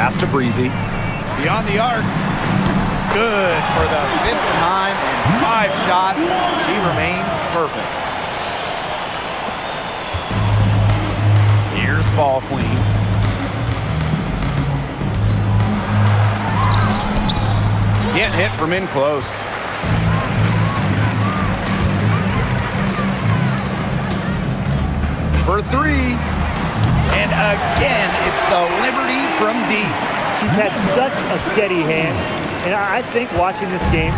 Pass to Breezy. Beyond the arc. Good for the 5th time in 5 shots. She remains perfect. Here's Ball Queen. Can't hit from in close. For 3. And again, it's the Liberty from deep. She's had such a steady hand. And I think watching this game,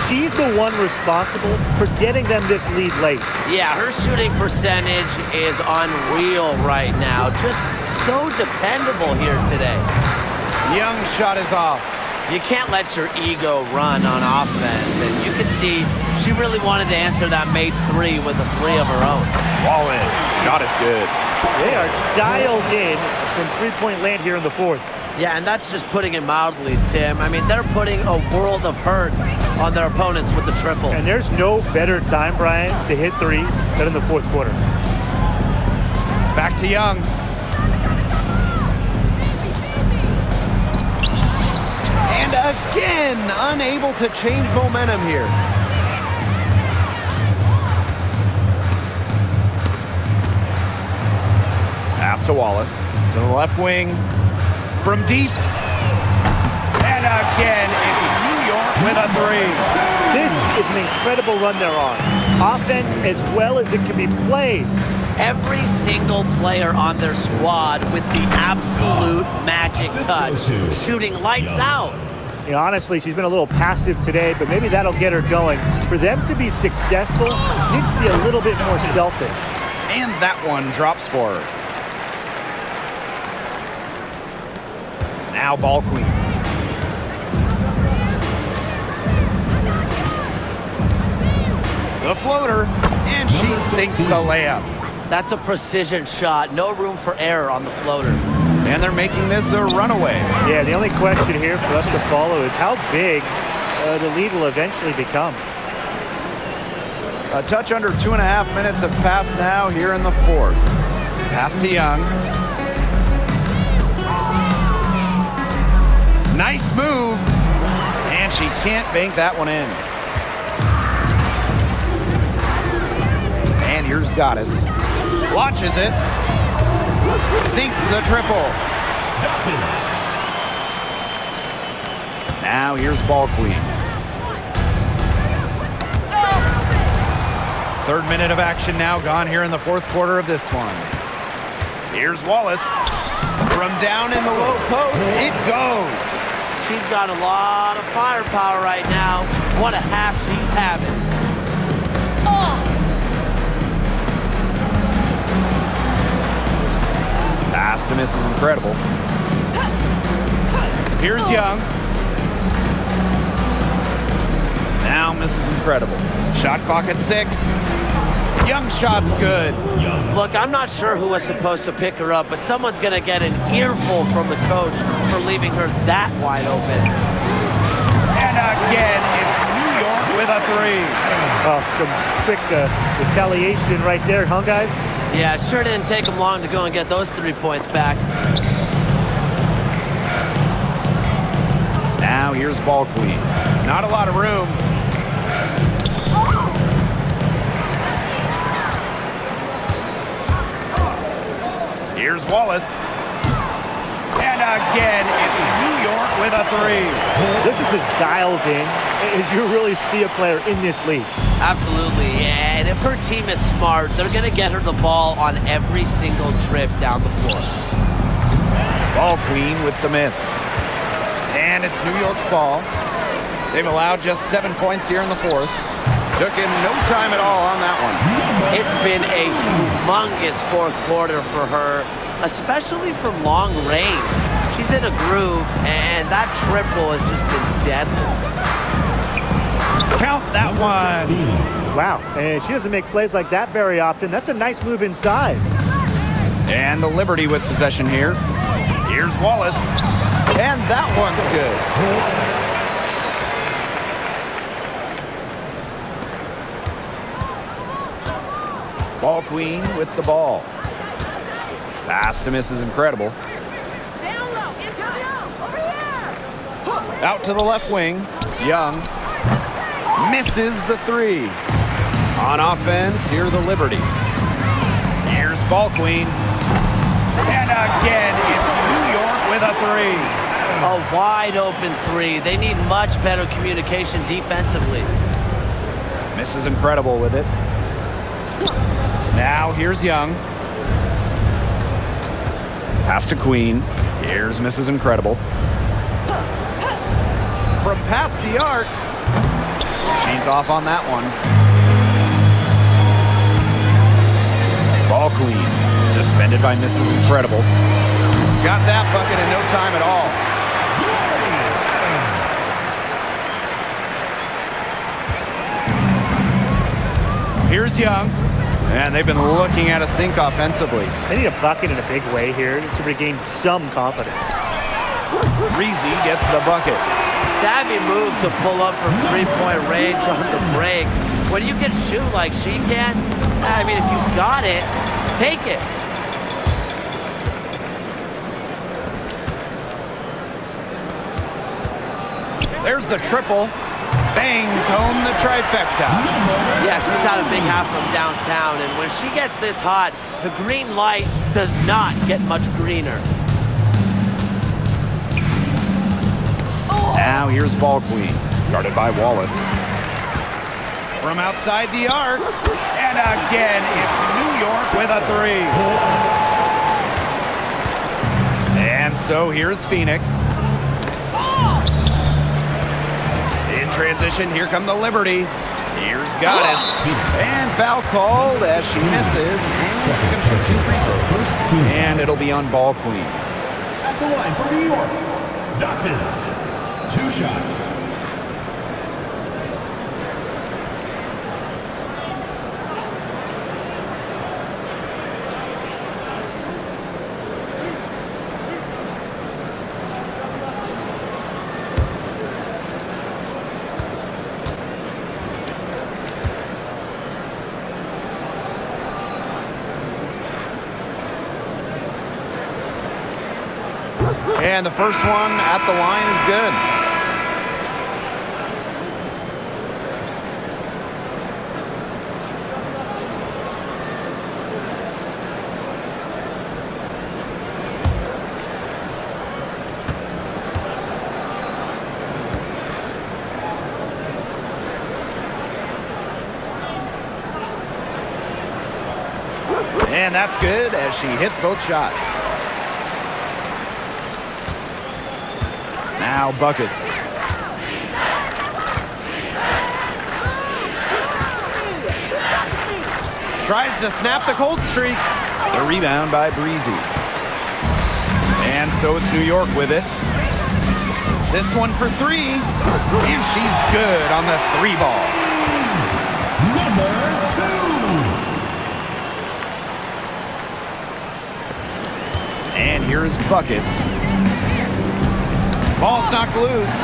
she's the one responsible for getting them this lead late. Yeah, her shooting percentage is unreal right now. Just so dependable here today. Young shot is off. You can't let your ego run on offense, and you can see she really wanted to answer that made 3 with a 3 of her own. Wallace, shot is good. They are dialed in from three-point land here in the 4th. Yeah, and that's just putting it mildly, Tim. I mean, they're putting a world of hurt on their opponents with the triple. And there's no better time, Brian, to hit threes than in the 4th quarter. Back to Young. And again, unable to change momentum here. Pass to Wallace. To the left wing. From deep. And again, it's New York with a 3. This is an incredible run they're on. Offense as well as it can be played. Every single player on their squad with the absolute magic touch. Shooting lights out. You know, honestly, she's been a little passive today, but maybe that'll get her going. For them to be successful, she needs to be a little bit more selfish. And that one drops for her. Now Ball Queen. The floater, and she sinks the layup. That's a precision shot. No room for error on the floater. And they're making this a runaway. Yeah, the only question here for us to follow is how big the lead will eventually become. A touch under 2.5 minutes have passed now here in the 4th. Pass to Young. Nice move. And she can't bank that one in. And here's Goddess. Watches it. Sinks the triple. Now here's Ball Queen. 3rd minute of action now gone here in the 4th quarter of this one. Here's Wallace. From down in the low post, it goes. She's got a lot of firepower right now. What a half she's having. Pass to miss is incredible. Here's Young. Now misses incredible. Shot clock at 6. Young shot's good. Look, I'm not sure who was supposed to pick her up, but someone's going to get an earful from the coach for leaving her that wide open. And again, it's New York with a 3. Oh, some quick retaliation right there, huh, guys? Yeah, it sure didn't take them long to go and get those 3 points back. Now here's Ball Queen. Not a lot of room. Here's Wallace. And again, it's New York with a 3. This is as dialed in as you really see a player in this league. Absolutely, and if her team is smart, they're going to get her the ball on every single trip down the floor. Ball Queen with the miss. And it's New York's ball. They've allowed just 7 points here in the 4th. Took him no time at all on that one. It's been a humongous 4th quarter for her, especially from long range. She's in a groove, and that triple has just been deadly. Count that one. Wow, and she doesn't make plays like that very often. That's a nice move inside. And the Liberty with possession here. Here's Wallace. And that one's good. Ball Queen with the ball. Pass to miss is incredible. Out to the left wing. Young misses the three. On offense, here the Liberty. Here's Ball Queen. And again, it's New York with a three. A wide open three. They need much better communication defensively. Mrs. Incredible with it. Now here's Young. Pass to Queen. Here's Mrs. Incredible. From past the arc. She's off on that one. Ball Queen. Defended by Mrs. Incredible. Got that bucket in no time at all. Here's Young. And they've been looking at a sink offensively. They need a bucket in a big way here to regain some confidence. Breezy gets the bucket. Savvy move to pull up from three-point range on the break. When you can shoot like she can, I mean, if you've got it, take it. There's the triple. Bangs home the trifecta. Yeah, she's had a big half from downtown, and when she gets this hot, the green light does not get much greener. Now here's Ball Queen, guarded by Wallace. From outside the arc, and again, it's New York with a three. And so here's Phoenix. In transition, here come the Liberty. Here's Goddess. And foul called as she misses. And it'll be on Ball Queen. At the line for New York, Dawkins. 2 shots. And the first one at the line is good. And that's good as she hits both shots. Now buckets. Tries to snap the cold streak. The rebound by Breezy. And so it's New York with it. This one for three. And she's good on the three ball. Number 2. And here's buckets. Ball's knocked loose.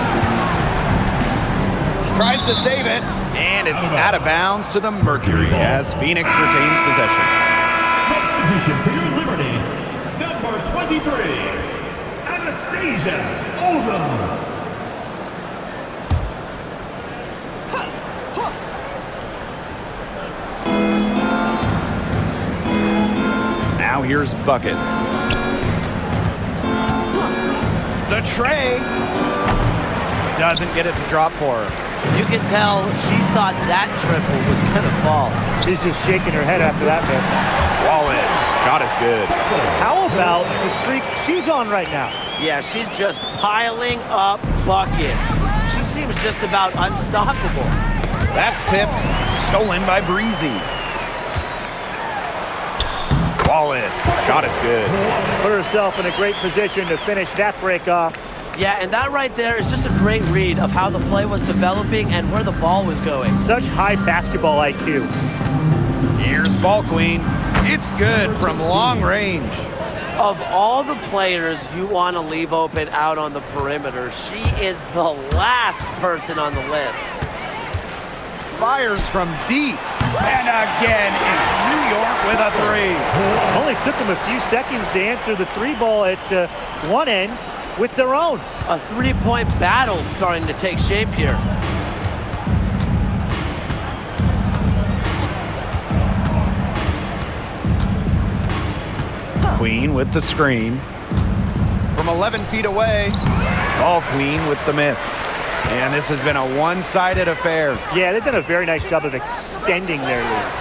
Tries to save it, and it's out of bounds to the Mercury as Phoenix retains possession. Substitution for your Liberty, number 23, Anastasia Oldham. Now here's buckets. The tray doesn't get it to drop for her. You can tell she thought that triple was going to fall. She's just shaking her head after that miss. Wallace, shot is good. How about the streak she's on right now? Yeah, she's just piling up buckets. She seems just about unstoppable. That's tipped, stolen by Breezy. Wallace, shot is good. Put herself in a great position to finish that break off. Yeah, and that right there is just a great read of how the play was developing and where the ball was going. Such high basketball IQ. Here's Ball Queen. It's good from long range. Of all the players you want to leave open out on the perimeter, she is the last person on the list. Fires from deep. And again, it's New York with a three. Only took them a few seconds to answer the three ball at one end with their own. A three-point battle starting to take shape here. Queen with the screen. From 11 feet away, Ball Queen with the miss. And this has been a one-sided affair. Yeah, they've done a very nice job of extending their lead.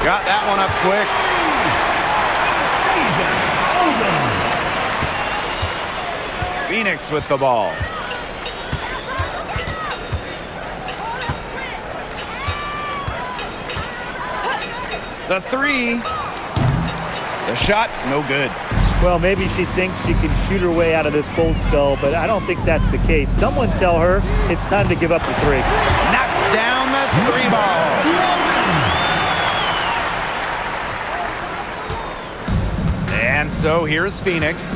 Got that one up quick. Phoenix with the ball. The three. The shot, no good. Well, maybe she thinks she can shoot her way out of this cold spell, but I don't think that's the case. Someone tell her it's time to give up the three. Knocks down the three ball. And so here's Phoenix.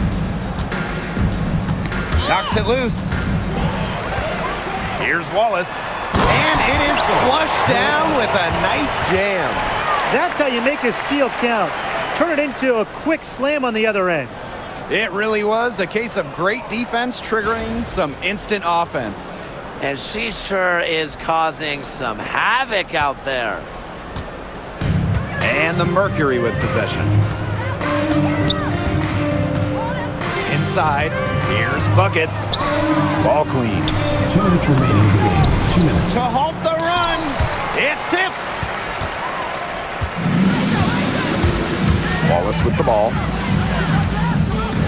Knocks it loose. Here's Wallace. And it is flushed down with a nice jam. That's how you make a steal count. Turn it into a quick slam on the other end. It really was a case of great defense triggering some instant offense. And she sure is causing some havoc out there. And the Mercury with possession. Inside, here's Buckets. Ball Queen. 2 minutes remaining in the game. 2 minutes. To halt the run, it's tipped. Wallace with the ball.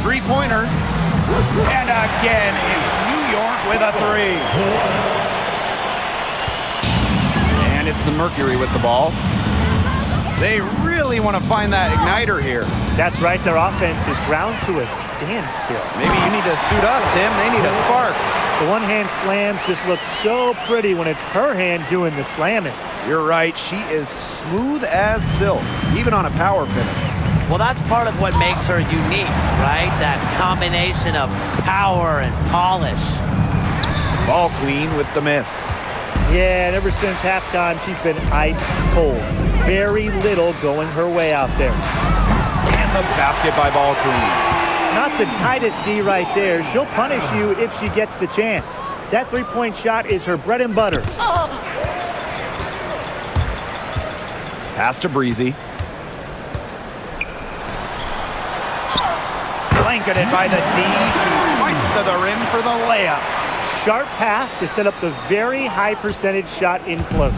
Three-pointer. And again, it's New York with a three. And it's the Mercury with the ball. They really want to find that igniter here. That's right, their offense is ground to a standstill. Maybe you need to suit up, Tim. They need a spark. The one-hand slam just looks so pretty when it's her hand doing the slamming. You're right. She is smooth as silk, even on a power finish. Well, that's part of what makes her unique, right? That combination of power and polish. Ball Queen with the miss. Yeah, and ever since halftime, she's been ice cold. Very little going her way out there. And the basket by Ball Queen. Not the tightest D right there. She'll punish you if she gets the chance. That three-point shot is her bread and butter. Pass to Breezy. Blanketed by the D. Fights to the rim for the layup. Sharp pass to set up the very high percentage shot in close.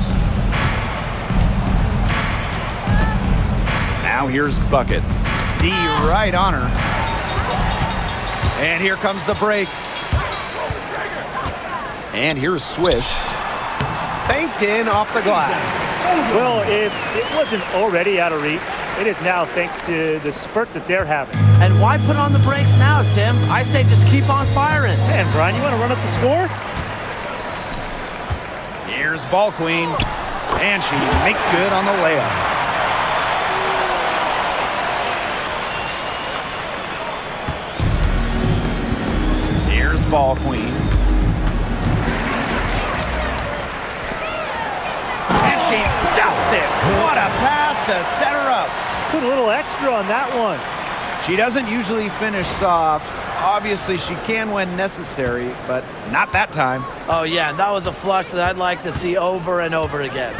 Now here's Buckets. D right on her. And here comes the break. And here's Swish. Banked in off the glass. Well, if it wasn't already out of reach, it is now thanks to the spurt that they're having. And why put on the brakes now, Tim? I say just keep on firing. Man, Brian, you want to run up the score? Here's Ball Queen. And she makes good on the layup. Here's Ball Queen. And she stuffs it. What a pass to set her up. Put a little extra on that one. She doesn't usually finish soft. Obviously, she can when necessary, but not that time. Oh, yeah, and that was a flush that I'd like to see over and over again.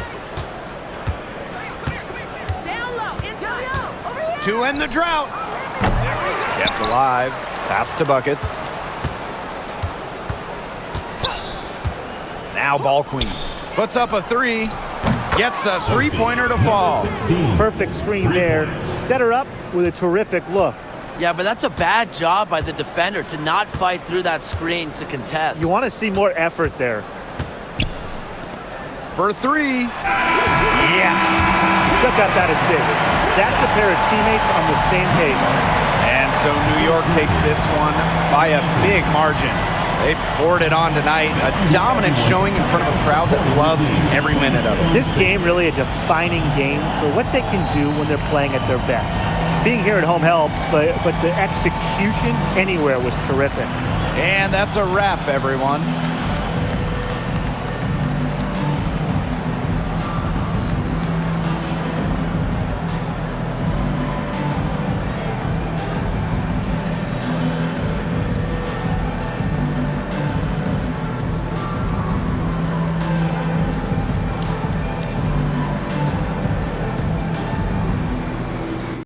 To end the drought. Kept alive. Pass to Buckets. Now Ball Queen. Puts up a three. Gets a three-pointer to fall. Perfect screen there. Set her up with a terrific look. Yeah, but that's a bad job by the defender to not fight through that screen to contest. You want to see more effort there. For three. Yes. Check out that assist. That's a pair of teammates on the same page. And so New York takes this one by a big margin. They poured it on tonight. A dominant showing in front of a crowd that loved every minute of it. This game really a defining game for what they can do when they're playing at their best. Being here at home helps, but the execution anywhere was terrific. And that's a wrap, everyone.